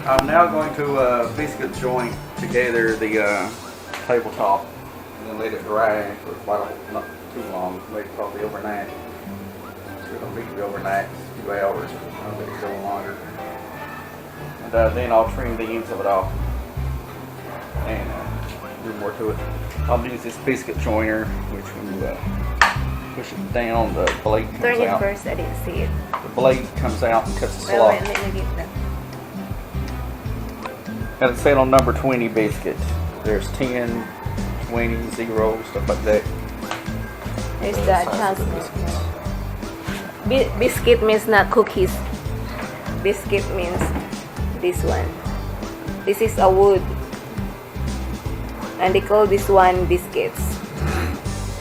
I'm now going to biscuit joint together the tabletop and then let it dry for not too long, maybe probably overnight. So it'll need to be overnight, 2 hours, I'll let it go longer. And then I'll trim the ends of it off and do more to it. I'll use this biscuit joiner, which when you push it down, the blade comes out. Turn it first, I didn't see it. The blade comes out and cuts the slot. Wait, let me get that. And it's set on number 20 biscuit. There's 10, 20, 0, stuff like that. There's the adjustment. Biscuit means not cookies. Biscuit means this one. This is a wood. And they call this one biscuits.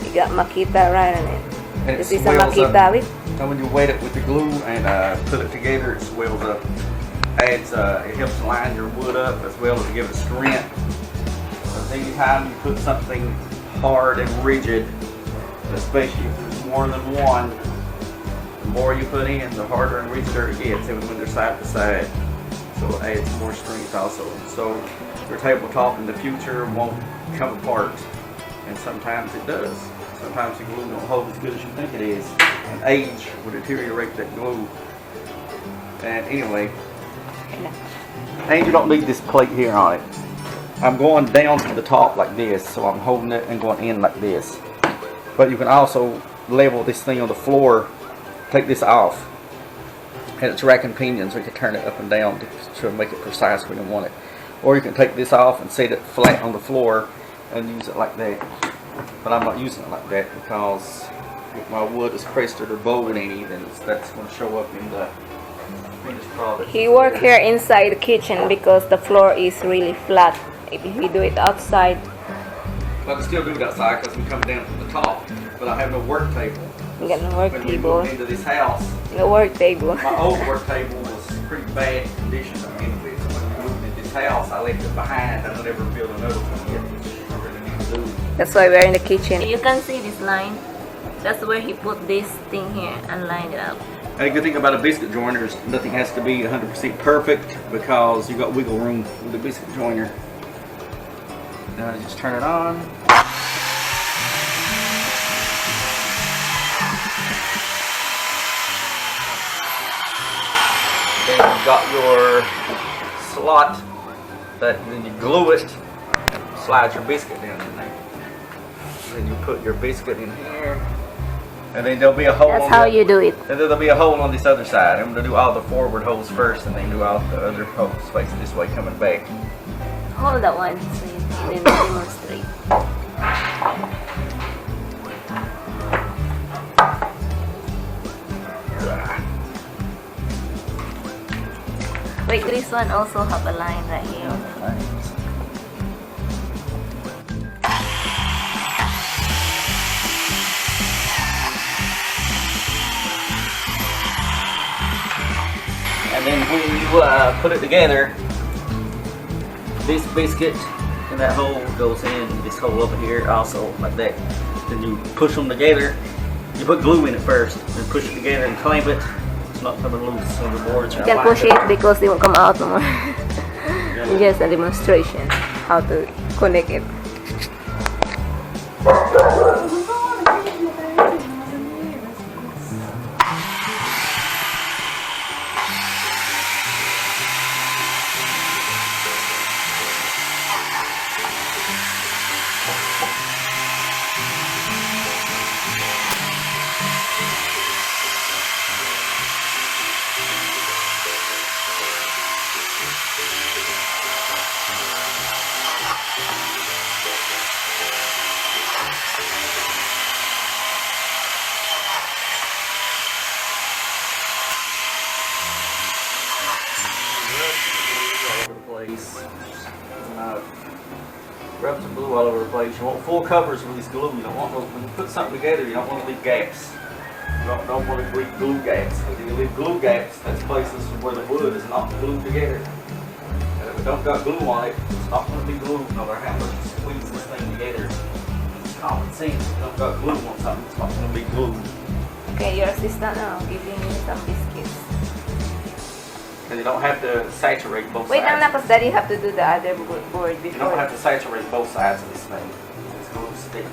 You got MAKITA right on it. And this is a MAKITA with. And when you wet it with the glue and put it together, it swells up. It helps line your wood up as well as give it strength. So anytime you put something hard and rigid, especially if there's more than one, the more you put in, the harder and rigider it gets, even when they're side to side. So it adds more strength also. So your tabletop in the future won't come apart, and sometimes it does. Sometimes the glue don't hold as good as you think it is, and age will deteriorate that glue. And anyway, and you don't need this plate here on it. I'm going down to the top like this, so I'm holding it and going in like this. But you can also level this thing on the floor, take this off, and it's rack and pinion, so you can turn it up and down to make it precise when you want it. Or you can take this off and set it flat on the floor and use it like that. But I'm not using it like that because if my wood is pressed or bowed any, then that's going to show up in the finished product. He work here inside the kitchen because the floor is really flat. If we do it outside, I can still do it outside because we come down from the top, but I have no work table. we got no work When we table. moved into this house, No work table. my old work table was pretty bad condition to begin with. So when we moved into this house, I left it behind. I don't ever build another one yet, which I really need to do. That's why we're in the kitchen. You can see this line. That's where he put this thing here and lined it up. And the good thing about a biscuit joiner is nothing has to be 100% perfect because you got wiggle room with the biscuit joiner. Now I just turn it on. Then you've got your slot that then you glue it, slide your biscuit down in there. Then you put your biscuit in here, and then there'll be a hole. That's how you do it. And then there'll be a hole on this other side. I'm going to do all the forward holes first, and then do all the other holes facing this way coming back. Hold that one so you can demonstrate. Wait, this one also have a line right here. And then when you put it together, this biscuit and that hole goes in this hole over here also, like that. Then you push them together. You put glue in it first, then push it together and clamp it. It's not coming loose on the boards. You can push it because they won't come out no more. Just a demonstration how to connect it. Rub some glue all over the place. You want full covers with this glue. You don't want those, when you put something together, you don't want to leave gaps. You don't want to leave glue gaps. Because if you leave glue gaps, that's places where the wood is not glued together. And if it don't got glue on it, it's not going to be glued no matter how much you squeeze this thing together. It's common sense. If you don't got glue on something, it's not going to be glued. Okay, your assistant now giving you some biscuits. Because you don't have to saturate both Wait lang na, sides. because daddy have to do the other board You don't before. have to saturate both sides of this thing. It's going to stick.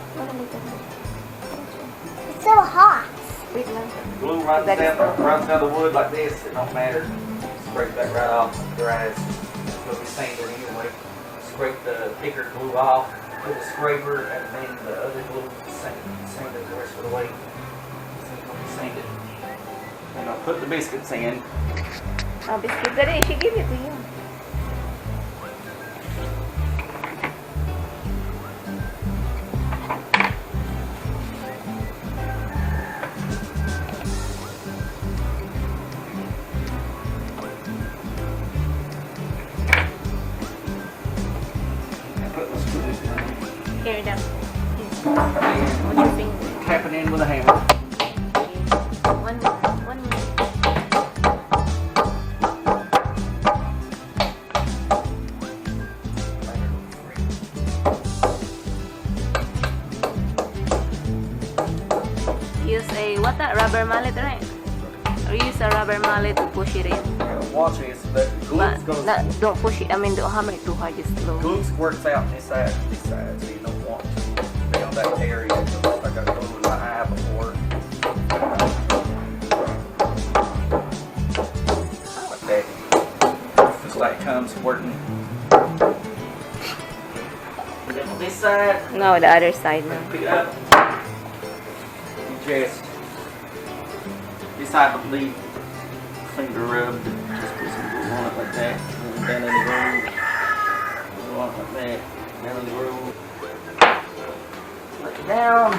It's so hot. Wait lang. Glue runs That is down the wood like this. It don't matter. Scrape that right off the grass. It's going to be sanded anyway. Scrape the thicker glue off with a scraper, and then the other glue sand it the rest of the way. So it's going to be sanded. And I'll put the biscuits in. Oh, biscuit. Daddy, she give it to you. And put the screws in. Here, down. And What you think? tap it in with a hammer. One minute. 1 minute. Use a what that rubber mallet, right? Or use a rubber mallet to push it in. Watch this. The But glue's not, going to don't push it. I mean, don't hammer it too hard. Just slow. glue squirts out this side, so you don't want to be on that area. So like I glued in my eye before. Like that. Just like it comes squirting. And then on this side, No, the other side now. pick it up. You just this side don't need finger rubbed. Just put some glue on it like that. And then in the groove. Glue on it like that. Down in the groove. Let it down.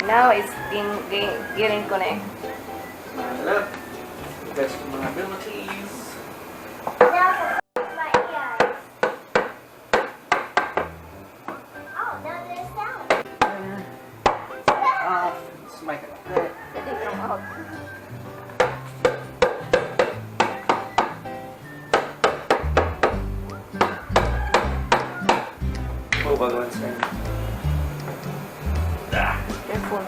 Now it's getting connect. Line it up. To the best of my abilities. Now for my ears. Oh, now there's sound. Off. Just make it like that. Let it come out. Pull by the way, Sam. Ah. Careful.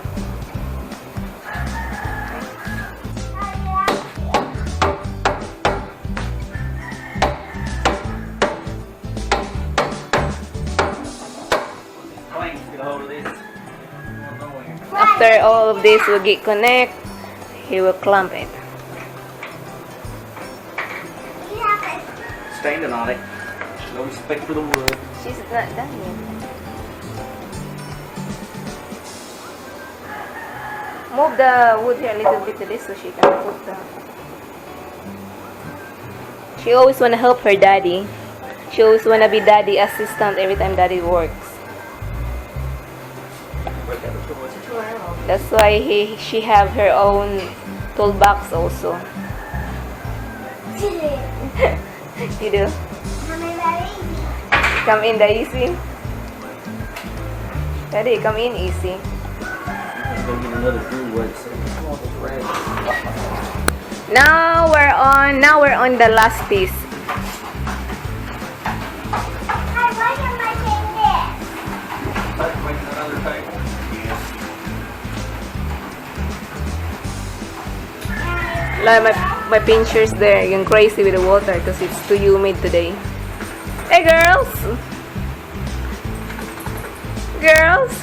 Clank, get a hold of this. After all of this will get connect, he will clamp it. You have to Standing on it. No respect for the wood. She's not done yet. Move the wood here a little bit to this so she can put the... She always want to help her daddy. She always want to be daddy assistant every time daddy works. That's why she have her own toolbox also. You do? Come in the easy. Daddy, come in easy. Go get another glue where it says, "Come on, this red." Now we're on the last piece. Hi, why am I saying this? Like making another table. Like my pinchers there, getting crazy with the water because it's too humid today. Hey girls! Girls!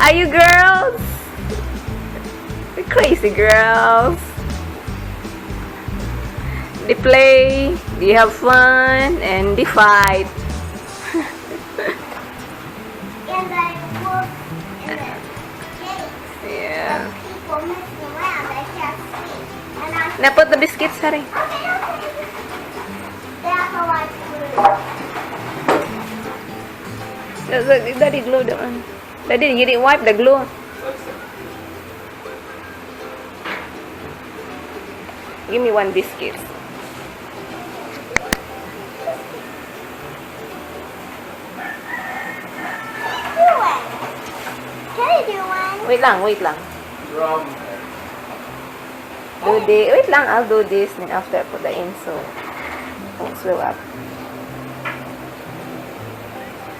Are you girls? The crazy girls. They play, they have fun, and they fight. And I work in the gates. Yeah. People messing around, I can't see. And I Now put the biscuits, Harry. that's how I glue. Daddy glue the one. Daddy, you didn't wipe the glue. Give me one biscuit. Do one. Can I do one? Wait lang. Drum. Do this. Wait lang, I'll do this. Then after I put the in, so don't swell up.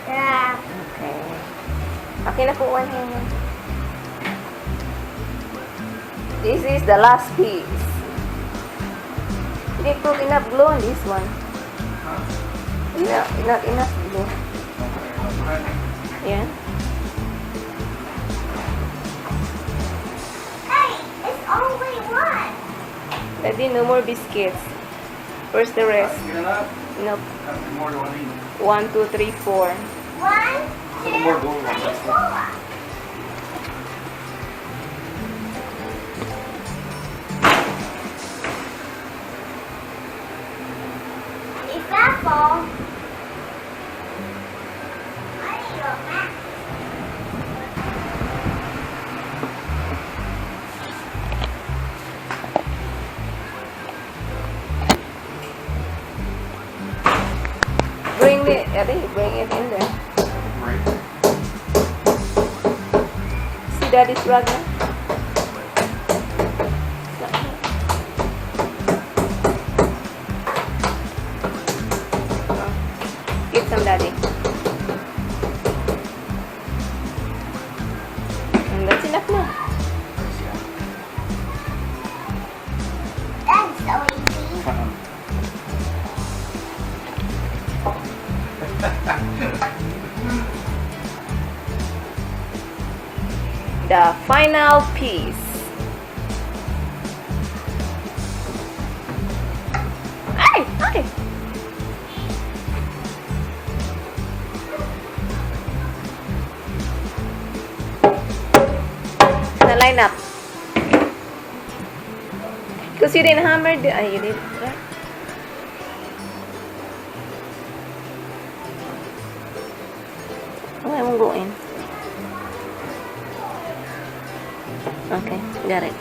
Yeah. Okay. Okay na po, one hand. This is the last piece. They put enough glue on this one. Not enough glue. Yeah. Hey, it's only one. Daddy, no more biscuits. Where's the rest? Good enough? Nope. How many more do I need? 1, 2, 3, 4. 1, 2, more glue on 3, this 4. Be careful. I need your hat. Bring it, Daddy, bring it in there. Great. See Daddy's rug now? Get some, Daddy. And that's enough now. That's so easy. The final piece. Ay! Ay! Now line up. Because you didn't hammer the... you did, right? Oh, I won't go in. Okay, got it.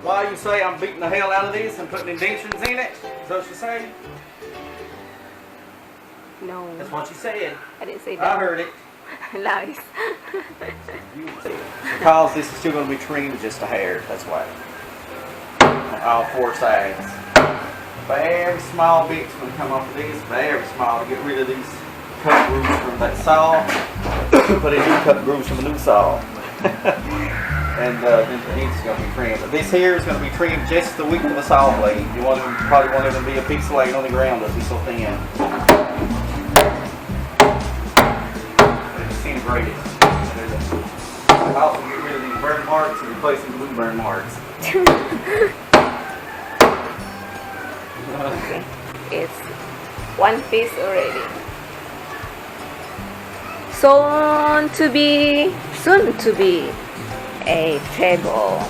Why you say I'm beating the hell out of this and putting indentions in it? Is that what you say? No, That's what you said. I didn't say I that. heard it. Lies. Because this is still going to be trimmed just a hair. That's why. On all 4 sides. Very small bits going to come off of this. Very small to get rid of these cut grooves from that saw. Put in new cut grooves from the new saw. And then it's going to be trimmed. This here is going to be trimmed just the width of a saw blade. You want to probably want it to be a piece laying on the ground. It'll be so thin. It disintegrated. I also get rid of these burn marks and replace them with blue burn marks. Okay, it's one piece already. Soon to be a table.